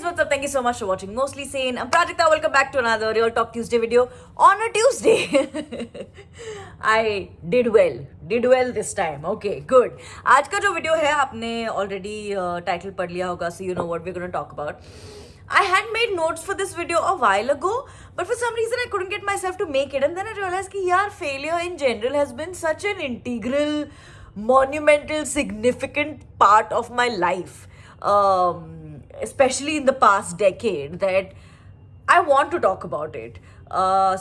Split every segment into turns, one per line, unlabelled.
what's up? Thank you so much for watching Mostly Sane. I'm Prajakta. Welcome back to another Real Talk Tuesday video on a Tuesday. I did well this time. Okay, good. आज का जो video है आपने already title पढ़ लिया होगा, so you know what we're going to talk about. I had made notes for this video a while ago, but for some reason I couldn't get myself to make it, and then I realized कि यार failure in general has been such an integral, monumental, significant part of my life. Especially in the past decade, that I want to talk about it.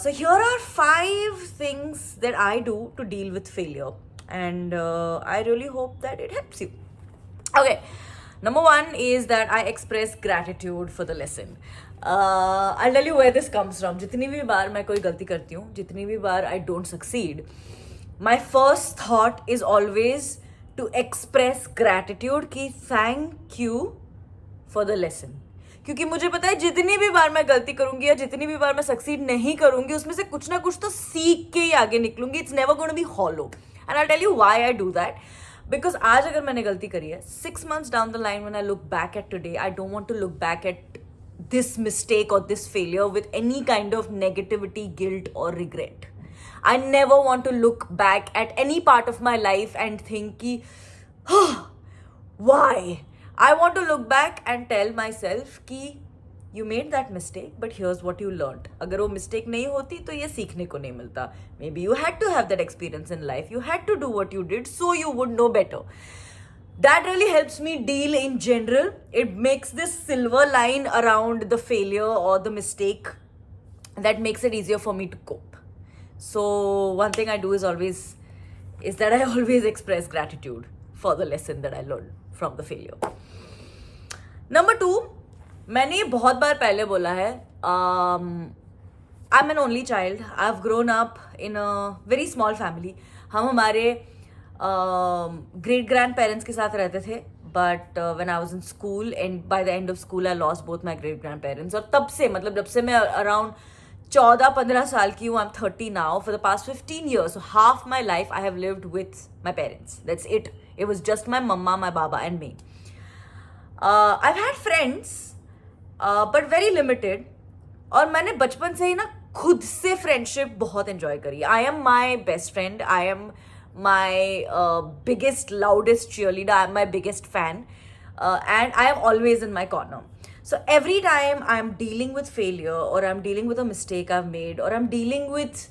So here are 5 things that I do to deal with failure, and I really hope that it helps you. Okay, number 1 is that I express gratitude for the lesson. I'll tell you where this comes from. जितनी भी बार मैं कोई गलती करती हूँ, जितनी भी बार I don't succeed, my first thought is always to express gratitude कि thank you for the lesson. क्योंकि मुझे पता है जितनी भी बार मैं गलती करूंगी या जितनी भी बार मैं सक्सीड नहीं करूंगी, उसमें से कुछ ना कुछ तो सीख के ही आगे निकलूंगी. It's never going to be hollow, and I tell you why I do that. Because आज अगर मैंने गलती करी है, 6 months down the line when I look back at today, I don't want to look back at this mistake or this failure with any kind of negativity, guilt or regret. I never want to look back at any part of my life and think ki, why? I want to look back and tell myself कि you made that mistake, but here's what you learned. अगर वो mistake नहीं होती तो ये सीखने को नहीं मिलता. Maybe you had to have that experience in life. You had to do what you did so you would know better. That really helps me deal in general. It makes this silver line around the failure or the mistake that makes it easier for me to cope. So one thing I do is that I always express gratitude for the lesson that I learned from the failure. Number 2, मैंने ये बहुत बार पहले बोला है, I'm an only child. I've grown up in a very small family. हम हमारे great grandparents के साथ रहते थे, but when I was in school and by the end of school I lost both my great grandparents. और तब से मतलब जब से मैं around 14-15 साल की हूँ, I'm 30 now, for the past 15 years, so half my life I have lived with my parents. That's it. It was just my mama, my baba and me. I've had friends, but very limited. और मैंने बचपन से ही ना खुद से friendship बहुत enjoy करी. I am my best friend. I am my biggest, loudest cheerleader. I am my biggest fan. And I am always in my corner. So every time I'm dealing with failure, or I'm dealing with a mistake I've made, or I'm dealing with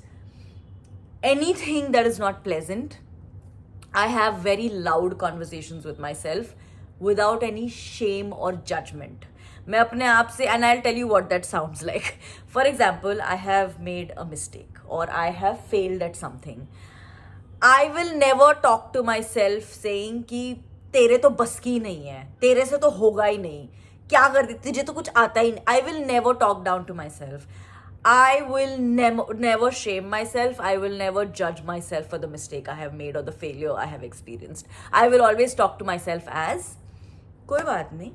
anything that is not pleasant, I have very loud conversations with myself without any shame or judgment. मैं अपने आप से, and I'll tell you what that sounds like. For example, I have made a mistake or I have failed at something. I will never talk to myself saying कि तेरे तो बस की नहीं है, तेरे से तो होगा ही नहीं, क्या कर दी, तुझे तो कुछ आता ही नहीं. I will never talk down to myself. I will never shame myself. I will never judge myself for the mistake I have made or the failure I have experienced. I will always talk to myself as कोई बात नहीं,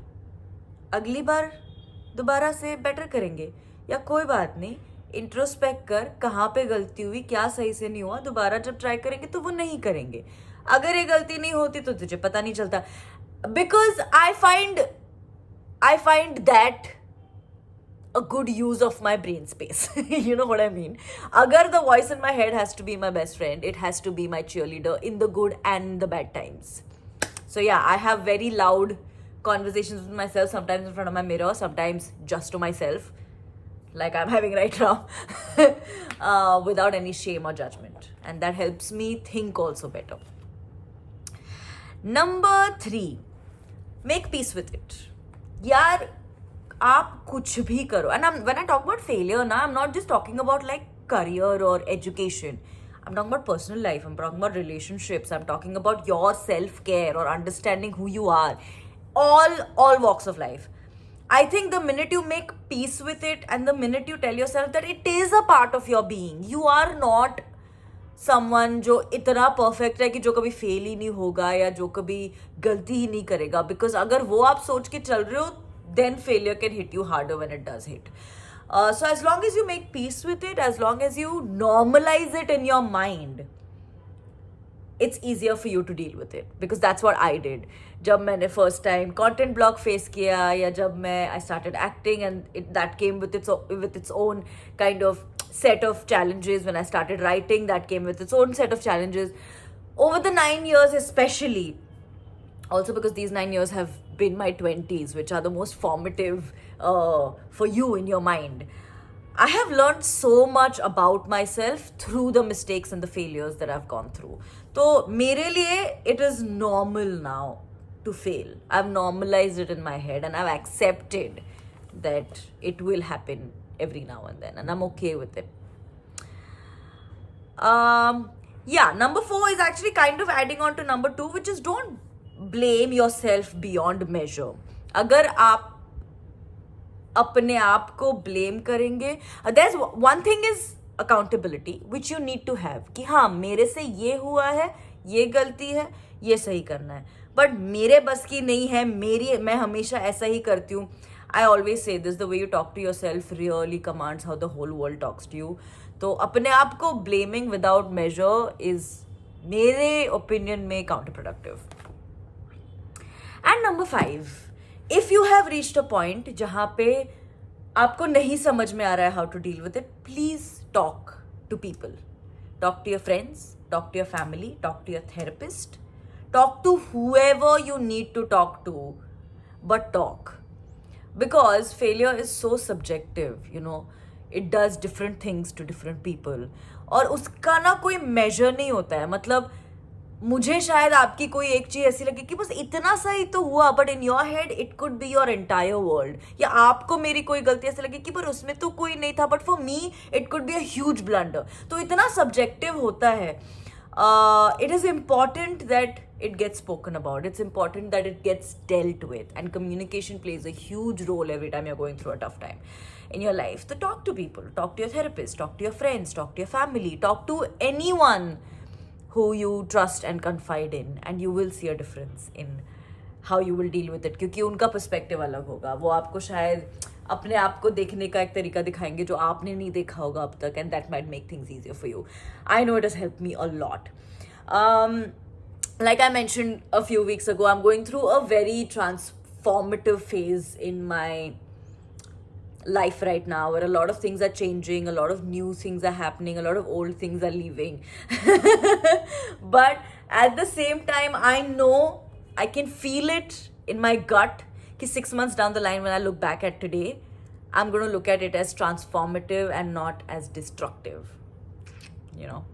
अगली बार दोबारा से better करेंगे, या कोई बात नहीं, इंट्रोस्पेक्ट कर, कहाँ पे गलती हुई, क्या सही से नहीं हुआ, दोबारा जब ट्राई करेंगे तो वो नहीं करेंगे. अगर ये गलती नहीं होती तो तुझे पता नहीं चलता. Because I find that a good use of my brain space. You know what I mean? Agar the voice in my head has to be my best friend, it has to be my cheerleader in the good and the bad times. So yeah, I have very loud conversations with myself, sometimes in front of my mirror, sometimes just to myself, like I'm having right now, without any shame or judgment. And that helps me think also better. Number 3, make peace with it. यार आप कुछ भी करो, and when I talk about failure now, I'm not just talking about like career or education. I'm talking about personal life. I'm talking about relationships. I'm talking about your self-care or understanding who you are. All walks of life. I think the minute you make peace with it and the minute you tell yourself that it is a part of your being, you are not someone जो इतना perfect है कि जो कभी fail ही नहीं होगा या जो कभी गलती ही नहीं करेगा. Because अगर वो आप सोच के चल रहे हो, then failure can hit you harder when it does hit. So as long as you make peace with it, as long as you normalize it in your mind, it's easier for you to deal with it, because that's what I did. जब मैंने first time content block face किया, या जब मैं I started acting, and that came with its own kind of set of challenges. When I started writing, that came with its own set of challenges. Over the 9 years especially, also because these 9 years have been my 20s, which are the most formative for you in your mind, I have learned so much about myself through the mistakes and the failures that I've gone through. So, mere liye, it is normal now to fail. I've normalized it in my head, and I've accepted that it will happen every now and then, and I'm okay with it. Yeah, number 4 is actually kind of adding on to number 2, which is don't blame yourself beyond measure. अगर आप अपने आप को blame करेंगे, there's one thing is accountability which you need to have, कि हाँ मेरे से ये हुआ है, ये गलती है, ये सही करना है, but मेरे बस की नहीं है, मैं हमेशा ऐसा ही करती हूँ. I always say this, the way you talk to yourself really commands how the whole world talks to you. तो अपने आप को blaming without measure is मेरे opinion में counterproductive. And number 5, if you have reached a point जहाँ पे आपको नहीं समझ में आ रहा है how to deal with it, please talk to people. Talk to your friends, talk to your family, talk to your therapist, talk to whoever you need to talk to, but talk. Because failure is so subjective, you know, it does different things to different people. और उसका ना कोई measure नहीं होता है. मतलब मुझे शायद आपकी कोई एक चीज ऐसी लगी कि बस इतना सा ही तो हुआ, but in your head it could be your entire world. या आपको मेरी कोई गलती ऐसी लगी कि पर उसमें तो कोई नहीं था, but for me it could be a huge blunder. तो इतना सब्जेक्टिव होता है. It is important that it gets spoken about. It's important that it gets dealt with, and communication plays a huge role every time you're going through a tough time in your life. So talk to people, talk to your therapist, talk to your friends, talk to your family, talk to anyone who you trust and confide in, and you will see a difference in how you will deal with it, क्योंकि उनका perspective अलग होगा. वो आपको शायद अपने आप को देखने का एक तरीका दिखाएंगे जो आपने नहीं देखा होगा अब तक, and that might make things easier for you. I know it has helped me a lot. Like I mentioned a few weeks ago, I'm going through a very transformative phase in my life right now, where a lot of things are changing, a lot of new things are happening, a lot of old things are leaving. But at the same time, I know, I can feel it in my gut कि 6 months down the line, when I look back at today, I'm going to look at it as transformative and not as destructive. You know,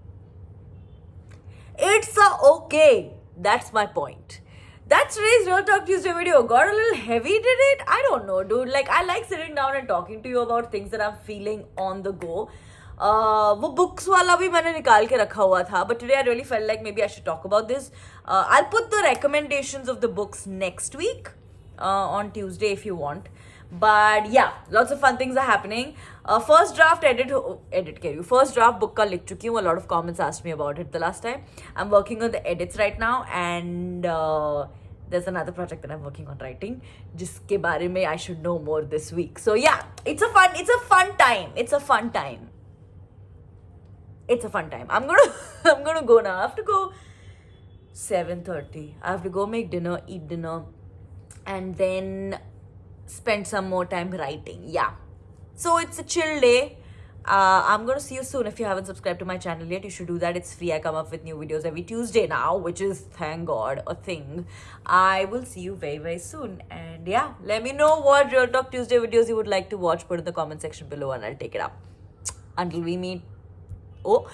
it's okay. That's my point. That's today's Real Talk Tuesday video. Got a little heavy, did it? I don't know, dude. Like, I like sitting down and talking to you about things that I'm feeling on the go. वो books वाला भी मैंने निकाल के रखा हुआ था, but today I really felt like maybe I should talk about this. I'll put the recommendations of the books next week on Tuesday if you want. But yeah, lots of fun things are happening. First draft first draft book का लिख चुकी हूँ. A lot of comments asked me about it the last time. I'm working on the edits right now, and there's another project that I'm working on writing, जिसके बारे में I should know more this week. So yeah, it's a fun time. I'm gonna go now. I have to go 7:30. I have to go make dinner, eat dinner, and then spend some more time writing. Yeah. So it's a chill day. I'm going to see you soon. If you haven't subscribed to my channel yet, you should do that. It's free. I come up with new videos every Tuesday now, which is, thank God, a thing. I will see you very, very soon. And yeah, let me know what Real Talk Tuesday videos you would like to watch. Put in the comment section below and I'll take it up. Until we meet. Oh,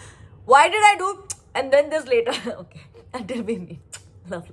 why did I do? And then this later. Okay. Until we meet. Love.